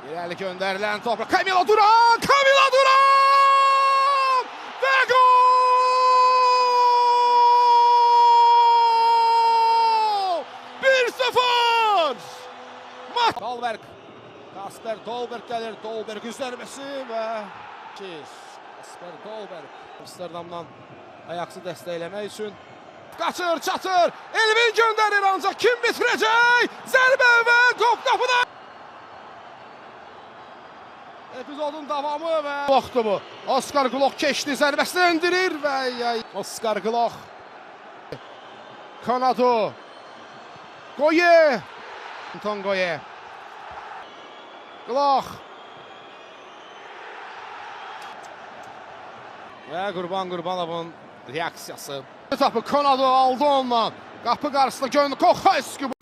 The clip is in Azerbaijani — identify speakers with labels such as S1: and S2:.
S1: İrəli göndərilən topla Camilo Duran! Camilo Duran! Və gol! 1-0! Dolberg. Kasper Dolberg gəlir. Dolberg üzərməsi və Kasper Dolberg Amsterdamdan Ajax'ı dəstəkləmək üçün qaçır, çatır. Elvin göndərir ancaq kim bitirəcək? Zərbə və top qapıda. Epizodun davamı və vaxtı bu. Oskar Glock keçdi, zərbəsini endirir və Oskar Glock. Kanado. Goye. Anton Goye. Glock. Və Qurban Qurbanovun reaksiyası. Etapı Kanado aldı ondan. Qapı qarşısında göndü. Koxayski.